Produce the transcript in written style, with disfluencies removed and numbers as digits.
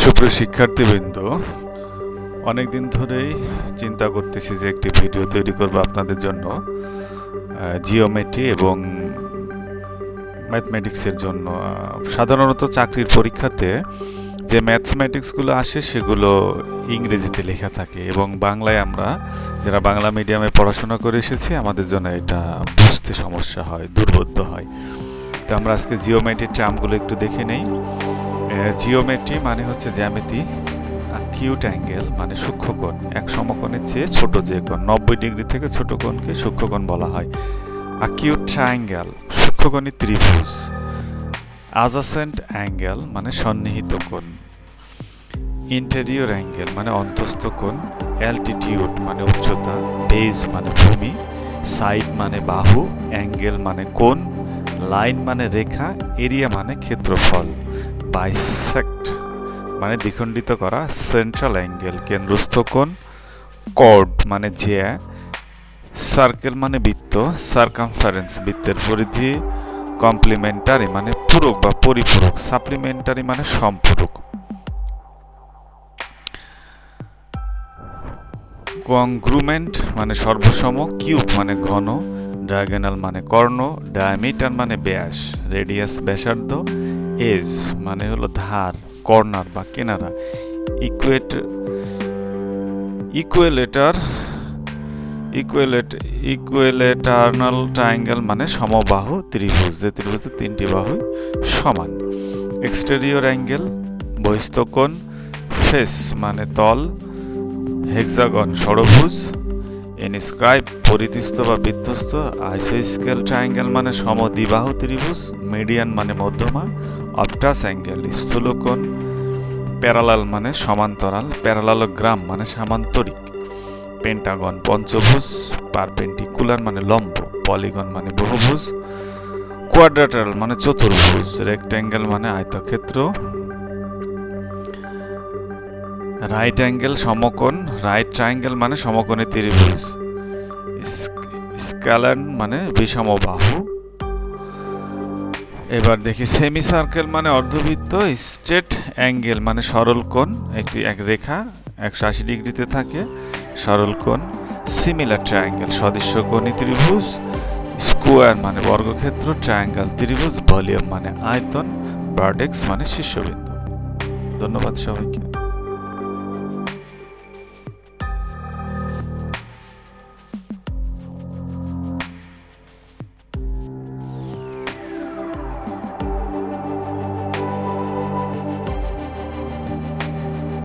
সুপ্রিয় শিক্ষার্থীবৃন্দ, অনেকদিন ধরেই চিন্তা করতেছি যে একটি ভিডিও তৈরি করব আপনাদের জন্য জিওমেট্রি এবং ম্যাথমেটিক্সের জন্য। সাধারণত চাকরির পরীক্ষাতে যে ম্যাথমেটিক্সগুলো আসে সেগুলো ইংরেজিতে লেখা থাকে এবং বাংলায় আমরা যারা বাংলা মিডিয়ামে পড়াশোনা করে এসেছি আমাদের জন্য এটা বুঝতে সমস্যা হয়, দুর্বোধ্য হয়। তো আমরা আজকে জিওমেট্রির টার্মগুলো একটু দেখে নেই। জিওমেট্রি মানে হচ্ছে জ্যামিতি। অ্যাকিউট অ্যাঙ্গেল মানে সূক্ষ্মকোণ, এক সমকোণের চেয়ে ছোট যে কোণ, 90 ডিগ্রি থেকে ছোট কোণকে সূক্ষ্মকোণ বলা হয়। অ্যাকিউট ট্রায়াঙ্গেল সূক্ষ্মকোণী ত্রিভুজ। অ্যাডজেসেন্ট অ্যাঙ্গেল মানে সন্নিহিত কোণ। ইন্টেরিয়র অ্যাঙ্গেল মানে অন্তঃস্থ কোণ। অ্যালটিটিউড মানে উচ্চতা। বেজ মানে ভূমি। সাইড মানে বাহু। অ্যাঙ্গেল মানে কোণ। লাইন মানে রেখা। এরিয়া মানে ক্ষেত্রফল। বাইসেক্ট মানে দ্বিখণ্ডিত করা। সেন্ট্রাল অ্যাঙ্গেল কেন্দ্রস্থ কোণ। কর্ড মানে জ্যা। সার্কেল মানে বৃত্ত। সার্কামফারেন্স বৃত্তের পরিধি। কমপ্লিমেন্টারি মানে পূরক বা পরিপূরক। সাপ্লিমেন্টারি মানে সম্পূরক। কংগ্রুমেন্ট মানে সর্বসম। কিউব মানে ঘন। ডায়াগোনাল মানে কর্ণ। ডায়ামিটার মানে ব্যাস। রেডিয়াস ব্যাসার্ধ। এজ মানে হলো ধার, কর্নার বা কিনারা। ইকুয়েলেটারনাল ট্রায়াঙ্গেল মানে সমবাহু ত্রিভুজ, যে ত্রিভুজের তিনটি বাহু সমান। এক্সটেরিয়র অ্যাঙ্গেল বহিস্থ কোণ। ফেস মানে তল। হেক্সাগন ষড়ভুজ। ইনস্ক্রাইব পরিধিস্থ বা বৃত্তস্থ। আইসোস্কেল ট্রায়াঙ্গেল মানে সমদ্বিবাহু ত্রিভুজ। মিডিয়ান মানে মধ্যমা। অবটাস অ্যাঙ্গেল স্থূলকোণ। প্যারালাল মানে সমান্তরাল। প্যারালালোগ্রাম মানে সামান্তরিক। পেন্টাগন পঞ্চভুজ। পারপেন্ডিকুলার মানে লম্ব। পলিগন মানে বহুভুজ। কোয়াড্রাটারাল মানে চতুর্ভুজ। রেক্ট্যাঙ্গেল মানে আয়তক্ষেত্র। রাইট অ্যাঙ্গেল সমকোণ। রাইট ট্রায়াঙ্গেল মানে সমকোণী ত্রিভুজ। স্ক্যালান মানে বিষমবাহু। এবার দেখি সেমি সার্কেল মানে অর্ধবৃত্ত। স্ট্রেট অ্যাঙ্গেল মানে সরল কোণ, একটি এক রেখা 180 ডিগ্রিতে থাকে, সরল কোণ। সিমিলার ট্রায়াঙ্গেল সদৃশ্যকোণী ত্রিভুজ। স্কোয়ার মানে বর্গক্ষেত্র। ট্রায়াঙ্গেল ত্রিভুজ। ভলিউম মানে আয়তন। ভার্টেক্স মানে শীর্ষবিন্দু। ধন্যবাদ সবাইকে।